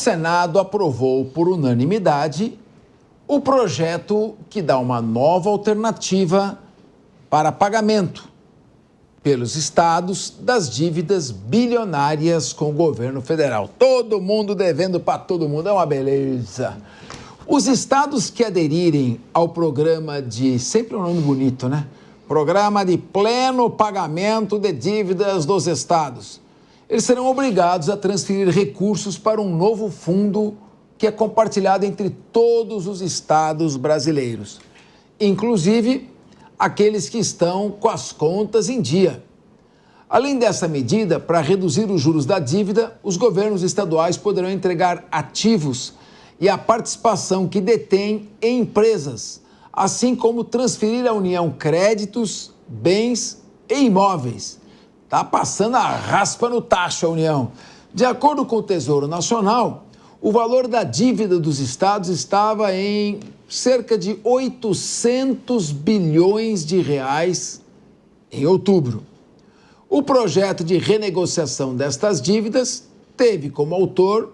Senado aprovou por unanimidade o projeto que dá uma nova alternativa para pagamento pelos estados das dívidas bilionárias com o governo federal. Todo mundo devendo para todo mundo, é uma beleza. Os estados que aderirem ao programa de, sempre um nome bonito, né? Programa de pleno pagamento de dívidas dos estados. Eles serão obrigados a transferir recursos para um novo fundo que é compartilhado entre todos os estados brasileiros, inclusive aqueles que estão com as contas em dia. Além dessa medida, para reduzir os juros da dívida, os governos estaduais poderão entregar ativos e a participação que detêm em empresas, assim como transferir à União créditos, bens e imóveis. Está passando a raspa no tacho a União. De acordo com o Tesouro Nacional, o valor da dívida dos estados estava em cerca de 800 bilhões de reais em outubro. O projeto de renegociação destas dívidas teve como autor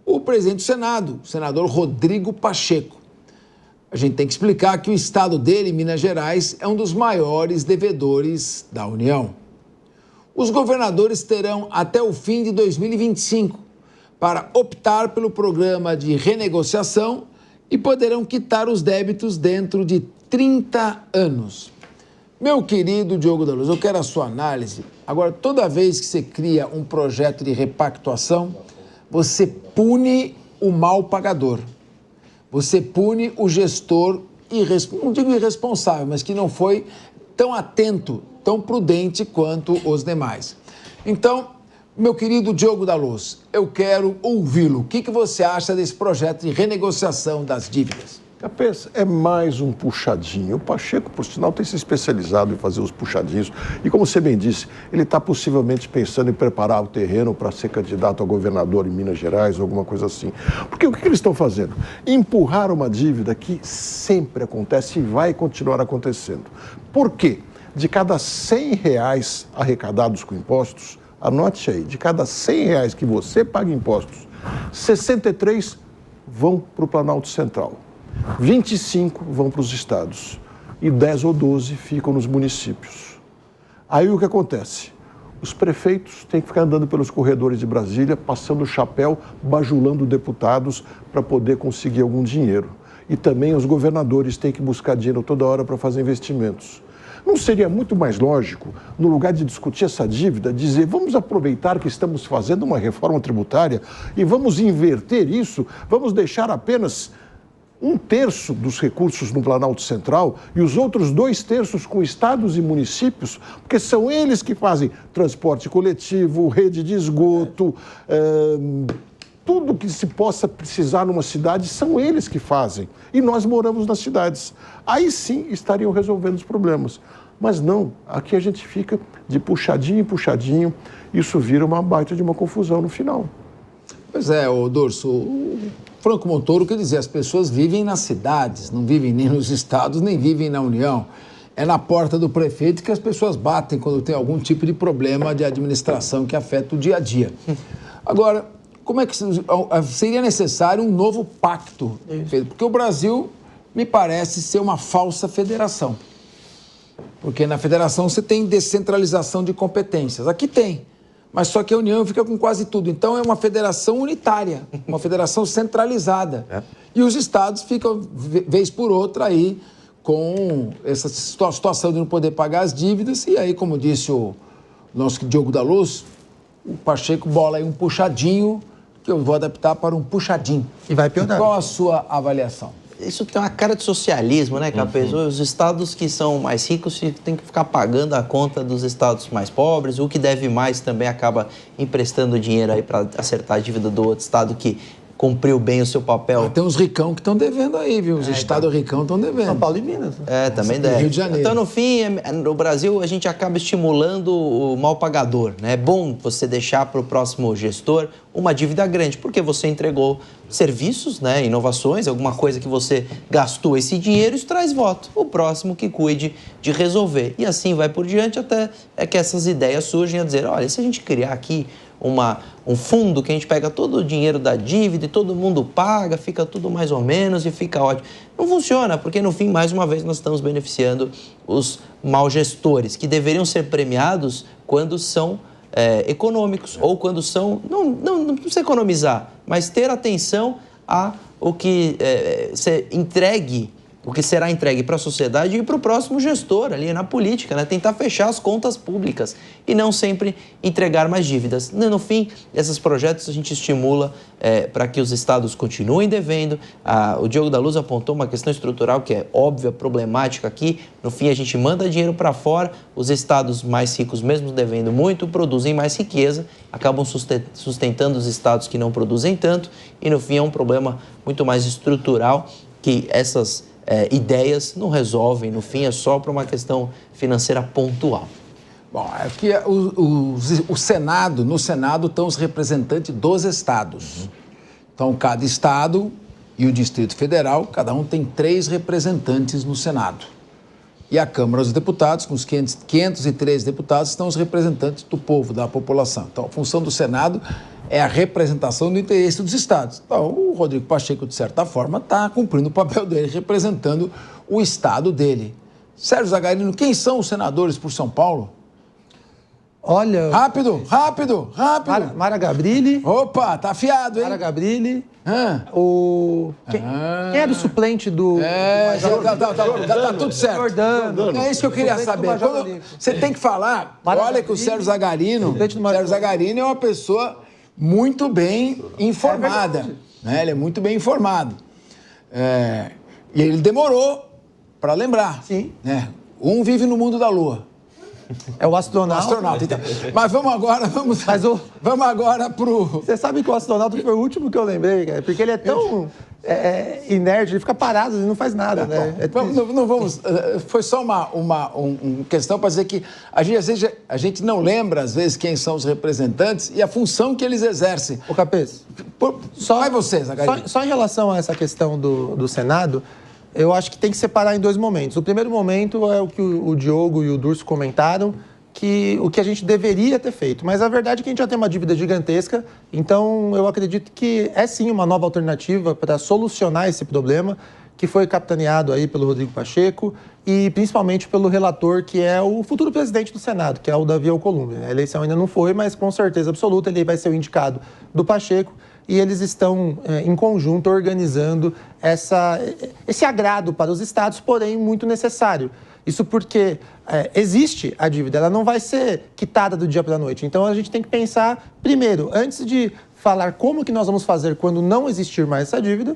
o presidente do Senado, o senador Rodrigo Pacheco. A gente tem que explicar que o estado dele, Minas Gerais, é um dos maiores devedores da União. Os governadores terão até o fim de 2025 para optar pelo programa de renegociação e poderão quitar os débitos dentro de 30 anos. Meu querido Diogo da Luz, eu quero a sua análise. Agora, toda vez que você cria um projeto de repactuação, você pune o mal pagador. Você pune o gestor, não digo irresponsável, mas que não foi tão atento, tão prudente quanto os demais. Então, meu querido Diogo da Luz, eu quero ouvi-lo. O que você acha desse projeto de renegociação das dívidas? Capês, é mais um puxadinho. O Pacheco, por sinal, tem se especializado em fazer os puxadinhos. E como você bem disse, ele está possivelmente pensando em preparar o terreno para ser candidato a governador em Minas Gerais ou alguma coisa assim. Porque o que eles estão fazendo? Empurrar uma dívida que sempre acontece e vai continuar acontecendo. Por quê? De cada R$100 arrecadados com impostos, anote aí, de cada R$100 que você paga impostos, 63 vão para o Planalto Central. 25 vão para os estados e 10 ou 12 ficam nos municípios. Aí o que acontece? Os prefeitos têm que ficar andando pelos corredores de Brasília, passando o chapéu, bajulando deputados para poder conseguir algum dinheiro. E também os governadores têm que buscar dinheiro toda hora para fazer investimentos. Não seria muito mais lógico, no lugar de discutir essa dívida, dizer vamos aproveitar que estamos fazendo uma reforma tributária e vamos inverter isso, vamos deixar apenas 1/3 dos recursos no Planalto Central e os outros 2/3 com estados e municípios, porque são eles que fazem transporte coletivo, rede de esgoto, tudo que se possa precisar numa cidade, são eles que fazem. E nós moramos nas cidades. Aí sim estariam resolvendo os problemas. Mas não, aqui a gente fica de puxadinho em puxadinho, isso vira uma baita de uma confusão no final. Pois é, Dorso, o Franco Montoro quer dizer, as pessoas vivem nas cidades, não vivem nem nos estados, nem vivem na União. É na porta do prefeito que as pessoas batem quando tem algum tipo de problema de administração que afeta o dia a dia. Agora, como é que seria necessário um novo pacto? Porque o Brasil me parece ser uma falsa federação. Porque na federação você tem descentralização de competências. Aqui tem. Mas só que a União fica com quase tudo. Então é uma federação unitária, uma federação centralizada. E os estados ficam, vez por outra, aí com essa situação de não poder pagar as dívidas. E aí, como disse o nosso Diogo da Luz, o Pacheco bola aí um puxadinho, que eu vou adaptar para um puxadinho. E vai piorar. Qual a sua avaliação? Isso tem uma cara de socialismo, né, Capês? Os estados que são mais ricos têm que ficar pagando a conta dos estados mais pobres. O que deve mais também acaba emprestando dinheiro aí para acertar a dívida do outro estado que cumpriu bem o seu papel. Tem uns ricão que estão devendo aí, viu? Os estados ricão estão devendo. São Paulo e Minas. É, também deve. Rio de Janeiro. Então, no fim, no Brasil, a gente acaba estimulando o mal pagador, né? É bom você deixar para o próximo gestor uma dívida grande, porque você entregou serviços, né, inovações, alguma coisa que você gastou esse dinheiro, isso traz voto. O próximo que cuide de resolver. E assim vai por diante até que essas ideias surgem a dizer, olha, se a gente criar aqui um fundo que a gente pega todo o dinheiro da dívida e todo mundo paga, fica tudo mais ou menos e fica ótimo. Não funciona, porque no fim, mais uma vez, nós estamos beneficiando os maus gestores, que deveriam ser premiados quando são econômicos ou quando são... Não precisa economizar, mas ter atenção a o que o que será entregue para a sociedade e para o próximo gestor ali na política, né? Tentar fechar as contas públicas e não sempre entregar mais dívidas. No fim, esses projetos a gente estimula para que os estados continuem devendo. O Diogo da Luz apontou uma questão estrutural que é óbvia, problemática aqui. No fim, a gente manda dinheiro para fora, os estados mais ricos, mesmo devendo muito, produzem mais riqueza, acabam sustentando os estados que não produzem tanto e, no fim, é um problema muito mais estrutural que essas ideias não resolvem, no fim é só para uma questão financeira pontual. Bom, aqui o Senado, no Senado estão os representantes dos estados. Então, cada estado e o Distrito Federal, cada um tem 3 representantes no Senado. E a Câmara dos Deputados, com os 503 deputados, estão os representantes do povo, da população. Então, a função do Senado é a representação do interesse dos estados. Então, o Rodrigo Pacheco, de certa forma, está cumprindo o papel dele, representando o estado dele. Sérgio Zagarino, quem são os senadores por São Paulo? Olha... Rápido! Mara Gabrilli. Opa, tá afiado, hein? Mara Gabrilli. Quem era o suplente do... Tá tudo certo. Jordano. É isso que eu queria saber. Você tem que falar, olha que o Sérgio Zagarino é uma pessoa muito bem informada. Né? Ele é muito bem informado. E ele demorou para lembrar. Sim. Né? Um vive no mundo da Lua. É o astronauta. Então. Mas vamos agora pro... Você sabe que o astronauta foi o último que eu lembrei, cara, porque ele é tão inerte, ele fica parado, ele não faz nada, né? Não vamos... Foi só uma questão para dizer que a gente não lembra, às vezes, quem são os representantes e a função que eles exercem. Ô, Capês, Vai você, Zagarino. Só em relação a essa questão do Senado, eu acho que tem que separar em 2 momentos. O primeiro momento é o que o Diogo e o Durso comentaram, o que a gente deveria ter feito. Mas a verdade é que a gente já tem uma dívida gigantesca, então eu acredito que é sim uma nova alternativa para solucionar esse problema, que foi capitaneado aí pelo Rodrigo Pacheco e principalmente pelo relator, que é o futuro presidente do Senado, que é o Davi Alcolumbre. A eleição ainda não foi, mas com certeza absoluta ele vai ser o indicado do Pacheco. E eles estão, em conjunto, organizando esse agrado para os estados, porém muito necessário. Isso porque existe a dívida, ela não vai ser quitada do dia para a noite. Então, a gente tem que pensar, primeiro, antes de falar como que nós vamos fazer quando não existir mais essa dívida,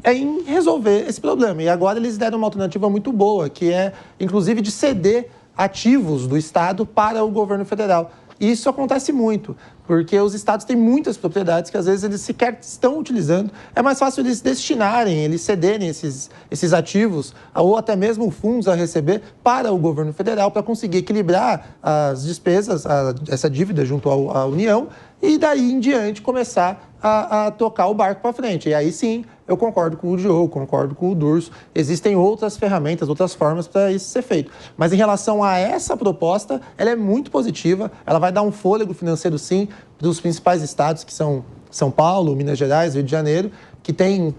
em resolver esse problema. E agora eles deram uma alternativa muito boa, que é, inclusive, de ceder ativos do Estado para o governo federal. E isso acontece muito, porque os estados têm muitas propriedades que às vezes eles sequer estão utilizando. É mais fácil eles destinarem, eles cederem esses ativos ou até mesmo fundos a receber para o governo federal para conseguir equilibrar as despesas, essa dívida junto à União e daí em diante começar a tocar o barco para frente. E aí sim, eu concordo com o Diogo, concordo com o Durso. Existem outras ferramentas, outras formas para isso ser feito. Mas em relação a essa proposta, ela é muito positiva. Ela vai dar um fôlego financeiro, sim, para os principais estados, que são São Paulo, Minas Gerais, Rio de Janeiro, que tem,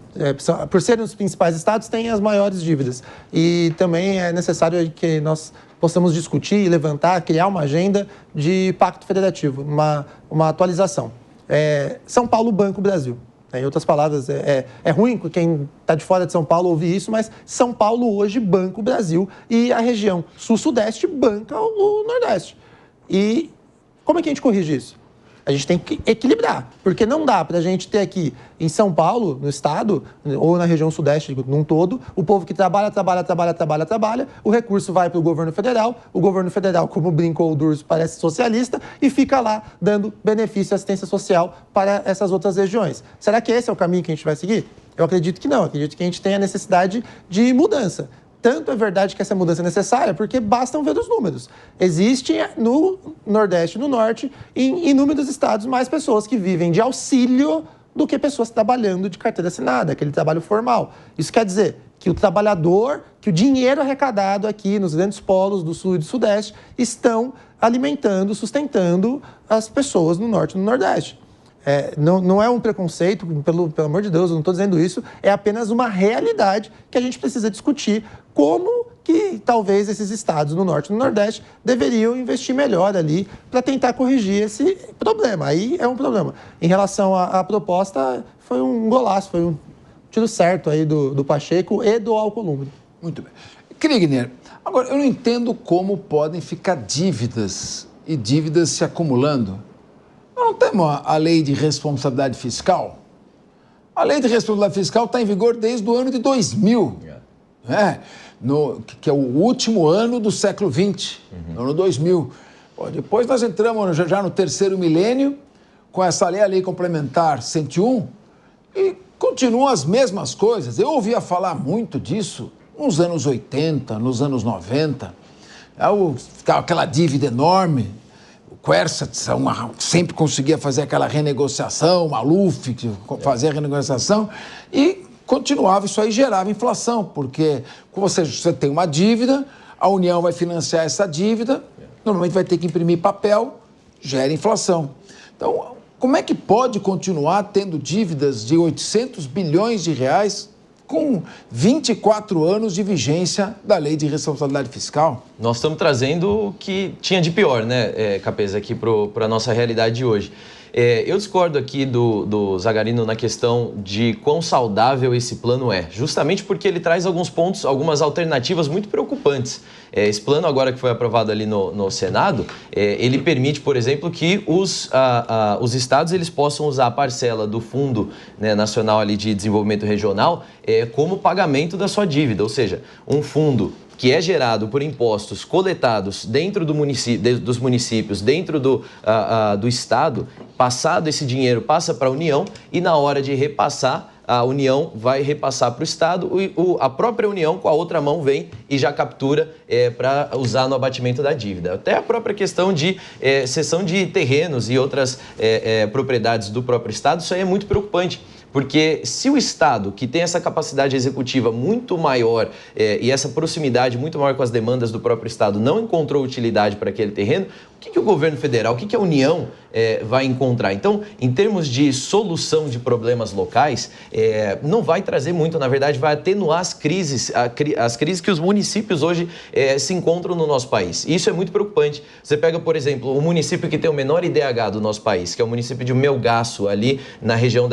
por serem os principais estados, têm as maiores dívidas. E também é necessário que nós possamos discutir, levantar, criar uma agenda de pacto federativo, uma atualização. São Paulo, Banco Brasil. Em outras palavras, é ruim quem está de fora de São Paulo ouvir isso, mas São Paulo hoje banca o Brasil e a região sul-sudeste banca o Nordeste. E como é que a gente corrige isso? A gente tem que equilibrar, porque não dá para a gente ter aqui em São Paulo, no estado, ou na região sudeste num todo, o povo que trabalha, o recurso vai para o governo federal, como brincou o Durso, parece socialista, e fica lá dando benefício e assistência social para essas outras regiões. Será que esse é o caminho que a gente vai seguir? Eu acredito que não, acredito que a gente tem a necessidade de mudança. Tanto é verdade que essa mudança é necessária, porque bastam ver os números. Existem no Nordeste e no Norte, em inúmeros estados, mais pessoas que vivem de auxílio do que pessoas trabalhando de carteira assinada, aquele trabalho formal. Isso quer dizer que o trabalhador, que o dinheiro arrecadado aqui nos grandes polos do Sul e do Sudeste estão alimentando, sustentando as pessoas no Norte e no Nordeste. Não é um preconceito, pelo amor de Deus, eu não estou dizendo isso, é apenas uma realidade que a gente precisa discutir como que talvez esses estados no Norte e no Nordeste deveriam investir melhor ali para tentar corrigir esse problema. Aí é um problema. Em relação à proposta, foi um golaço, foi um tiro certo aí do Pacheco e do Alcolumbre. Muito bem. Kriegner, agora, eu não entendo como podem ficar dívidas e dívidas se acumulando. Nós não temos a lei de responsabilidade fiscal? A lei de responsabilidade fiscal está em vigor desde o ano de 2000, que é o último ano do século XX, ano 2000. Bom, depois nós entramos já no terceiro milênio, com essa lei, a Lei Complementar 101, e continuam as mesmas coisas. Eu ouvia falar muito disso nos anos 80, nos anos 90. Ficava aquela dívida enorme. O Quercia sempre conseguia fazer aquela renegociação, o Maluf fazia a renegociação e continuava, isso aí gerava inflação, porque você tem uma dívida, a União vai financiar essa dívida, normalmente vai ter que imprimir papel, gera inflação. Então, como é que pode continuar tendo dívidas de 800 bilhões de reais com 24 anos de vigência da Lei de Responsabilidade Fiscal? Nós estamos trazendo o que tinha de pior, né, Capeza, aqui para a nossa realidade de hoje. Eu discordo aqui do Zagarino na questão de quão saudável esse plano é, justamente porque ele traz alguns pontos, algumas alternativas muito preocupantes. Esse plano agora que foi aprovado ali no Senado, ele permite, por exemplo, que os estados eles possam usar a parcela do Fundo, né, Nacional ali de Desenvolvimento Regional como pagamento da sua dívida, ou seja, um fundo que é gerado por impostos coletados dentro dos municípios, dentro do Estado, passado esse dinheiro passa para a União e na hora de repassar, a União vai repassar para o Estado, a própria União com a outra mão vem e já captura para usar no abatimento da dívida. Até a própria questão de cessão de terrenos e outras propriedades do próprio Estado, isso aí é muito preocupante. Porque se o Estado, que tem essa capacidade executiva muito maior e essa proximidade muito maior com as demandas do próprio Estado, não encontrou utilidade para aquele terreno, o que o governo federal, o que a União vai encontrar? Então, em termos de solução de problemas locais, não vai trazer muito, na verdade, vai atenuar as crises que os municípios hoje se encontram no nosso país. E isso é muito preocupante. Você pega, por exemplo, o município que tem o menor IDH do nosso país, que é o município de Melgaço, ali na região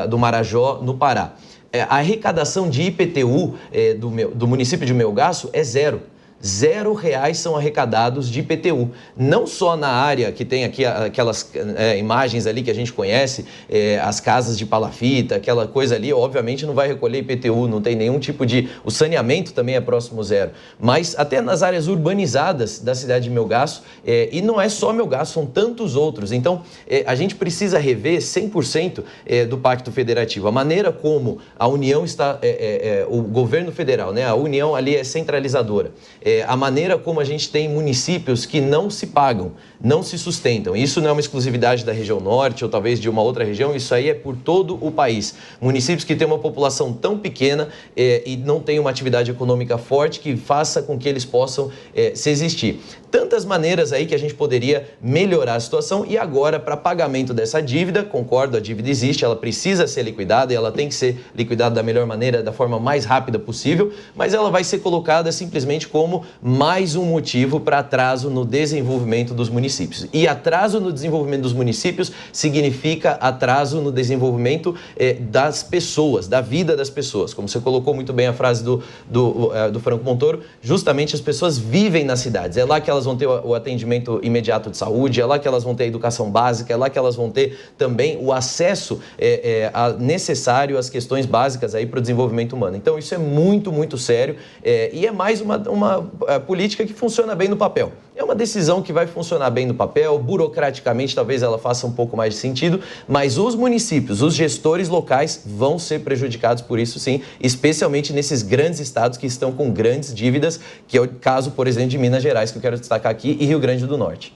do Marajó, no Pará. A arrecadação de IPTU do município de Melgaço é zero. R$0 são arrecadados de IPTU. Não só na área que tem aqui aquelas imagens ali que a gente conhece, as casas de palafita, aquela coisa ali, obviamente não vai recolher IPTU, não tem nenhum tipo de... O saneamento também é próximo zero. Mas até nas áreas urbanizadas da cidade de Melgaço, e não é só Melgaço, são tantos outros. Então, a gente precisa rever 100% do Pacto Federativo. A maneira como a União está... o governo federal, né? A União ali é centralizadora. A maneira como a gente tem municípios que não se pagam, não se sustentam. Isso não é uma exclusividade da região norte ou talvez de uma outra região, isso aí é por todo o país. Municípios que têm uma população tão pequena e não têm uma atividade econômica forte que faça com que eles possam se existir. Tantas maneiras aí que a gente poderia melhorar a situação e agora para pagamento dessa dívida, concordo, a dívida existe, ela precisa ser liquidada e ela tem que ser liquidada da melhor maneira, da forma mais rápida possível, mas ela vai ser colocada simplesmente como mais um motivo para atraso no desenvolvimento dos municípios. E atraso no desenvolvimento dos municípios significa atraso no desenvolvimento das pessoas, da vida das pessoas. Como você colocou muito bem a frase do Franco Montoro, justamente as pessoas vivem nas cidades. É lá que elas vão ter o atendimento imediato de saúde, é lá que elas vão ter a educação básica, é lá que elas vão ter também o acesso necessário às questões básicas aí para o desenvolvimento humano. Então isso é muito, muito sério e é mais uma política que funciona bem no papel. É uma decisão que vai funcionar bem no papel, burocraticamente talvez ela faça um pouco mais de sentido, mas os municípios, os gestores locais vão ser prejudicados por isso sim, especialmente nesses grandes estados que estão com grandes dívidas, que é o caso, por exemplo, de Minas Gerais, que eu quero destacar aqui, e Rio Grande do Norte.